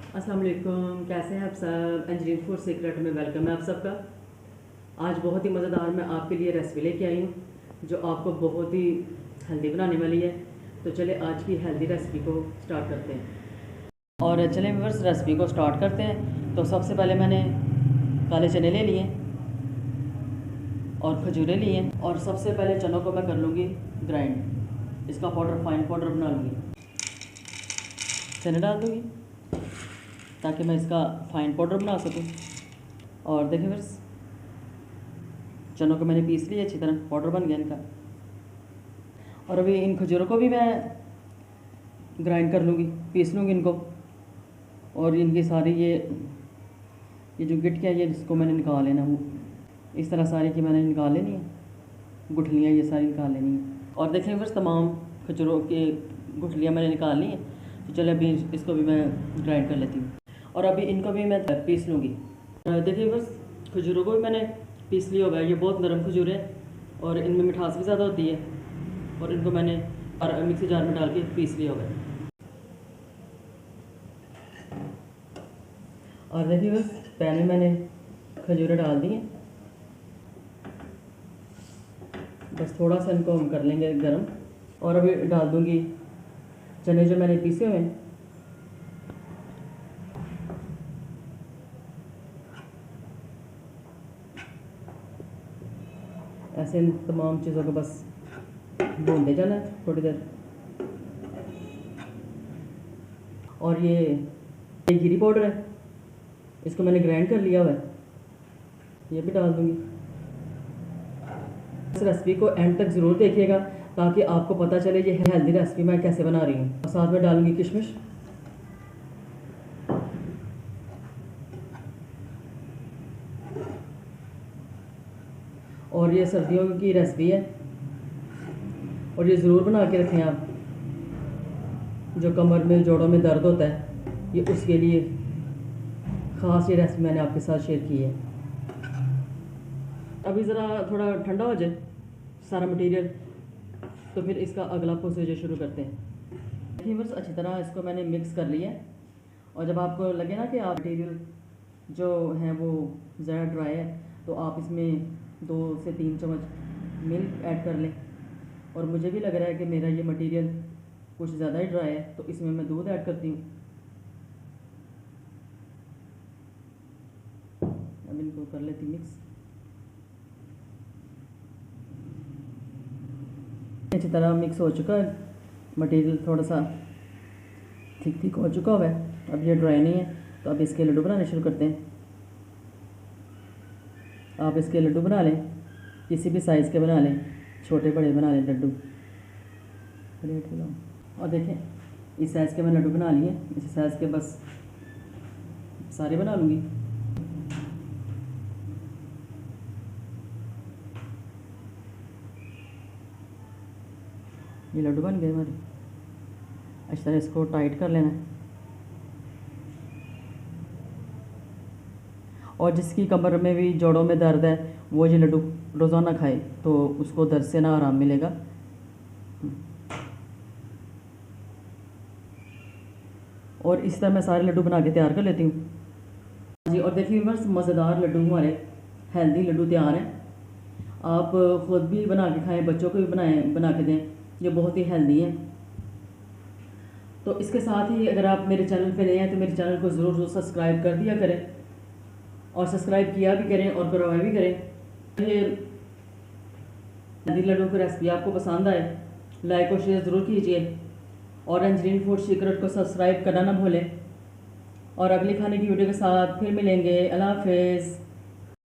अस्सलाम वालेकुम, कैसे हैं आप सब। इंजीनियर फूड सीक्रेट में वेलकम है आप सबका। आज बहुत ही मज़ेदार मैं आपके लिए रेसिपी लेके आई हूँ जो आपको बहुत ही हेल्दी बनाने वाली है। तो चले आज की हेल्दी रेसिपी को स्टार्ट करते हैं। और चलें व्यूअर्स, रेसिपी को स्टार्ट करते हैं। तो सबसे पहले मैंने काले चने ले लिए और खजूरें लिए और सबसे पहले चनों को मैं कर लूँगी ग्राइंड। इसका पाउडर, फाइन पाउडर बना लूँगी। चने डाल दूँगी ताकि मैं इसका फाइन पाउडर बना सकूं। और देखिए फ्रेंड्स, चनों को मैंने पीस लिया, अच्छी तरह पाउडर बन गया इनका। और अभी इन खजूरों को भी मैं ग्राइंड कर लूँगी, पीस लूँगी इनको। और इनकी सारी ये जो गिट्टियाँ ये जिसको मैंने निकाल लेना, वो इस तरह सारी की मैंने निकाल लेनी है, गुठलियाँ ये सारी निकाल लेनी है। और देखें फ्रेंड्स, तमाम खजूरों की गुठलियाँ मैंने निकाल ली हैं। तो चले अभी इसको भी मैं ग्राइंड कर लेती हूँ और अभी इनको भी मैं पीस लूँगी। देखिए बस, खजूरों को भी मैंने पीस लिया होगा। ये बहुत नरम खजूर है और इनमें मिठास भी ज़्यादा होती है। और इनको मैंने मिक्सी जार में डाल के पीस लिया होगा। और देखिए बस, पैन में मैंने खजूरें डाल दी हैं। बस थोड़ा सा इनको हम कर लेंगे गर्म। और अभी डाल दूँगी चने जो मैंने पीसे हुए हैं। ऐसे इन तमाम चीज़ों को बस भूनते जाना है थोड़ी देर। और ये गिरी पाउडर है, इसको मैंने ग्राइंड कर लिया हुआ है, ये भी डाल दूँगी। इस रेसिपी को एंड तक ज़रूर देखिएगा ताकि आपको पता चले ये हेल्दी रेसिपी मैं कैसे बना रही हूँ। और साथ में डालूँगी किशमिश। और ये सर्दियों की रेसिपी है और ये ज़रूर बना के रखें आप। जो कमर में, जोड़ों में दर्द होता है, ये उसके लिए ख़ास ये रेसिपी मैंने आपके साथ शेयर की है। अभी ज़रा थोड़ा ठंडा हो जाए सारा मटेरियल, तो फिर इसका अगला प्रोसीजर शुरू करते हैं। देखिए बस, अच्छी तरह इसको मैंने मिक्स कर लिया है। और जब आपको लगे ना कि आप मटेरियल जो है वो ज़्यादा ड्राई है, तो आप इसमें 2 से 3 चम्मच मिल्क ऐड कर लें। और मुझे भी लग रहा है कि मेरा ये मटेरियल कुछ ज़्यादा ही ड्राई है, तो इसमें मैं दूध ऐड करती हूँ। अब इनको कर लेती मिक्स। अच्छी तरह मिक्स हो चुका है, मटेरियल थोड़ा सा थिक थिक हो चुका हुआ है। अब ये ड्राई नहीं है, तो अब इसके लड्डू बनाने शुरू करते हैं। आप इसके लड्डू बना लें, किसी भी साइज़ के बना लें, छोटे बड़े बना लें लड्डू। और देखें, इस साइज़ के मैं लड्डू बना लिए। इसी साइज़ के बस सारे बना लूँगी। ये लड्डू बन गए हमारे। अच्छी तरह इसको टाइट कर लेना है। और जिसकी कमर में भी, जोड़ों में दर्द है, वो ये लड्डू रोज़ाना खाए तो उसको दर्द से ना आराम मिलेगा। और इस तरह मैं सारे लड्डू बना के तैयार कर लेती हूँ जी। और देखिए बस, मज़ेदार लड्डू हमारे हेल्दी लड्डू तैयार हैं। आप ख़ुद भी बना के खाएं, बच्चों को भी बना के दें, ये बहुत ही हेल्दी हैं। तो इसके साथ ही अगर आप मेरे चैनल पे नए हैं तो मेरे चैनल को ज़रूर सब्सक्राइब कर दिया करें और सब्सक्राइब किया भी करें और करवाया भी करें। ये हेल्दी लड्डू की रेसिपी आपको पसंद आए, लाइक और शेयर ज़रूर कीजिए। और इंजीनियर फूड सीक्रेट को सब्सक्राइब करना ना भूलें। और अगली खाने की वीडियो के साथ फिर मिलेंगे। अल्लाह हाफ़िज़।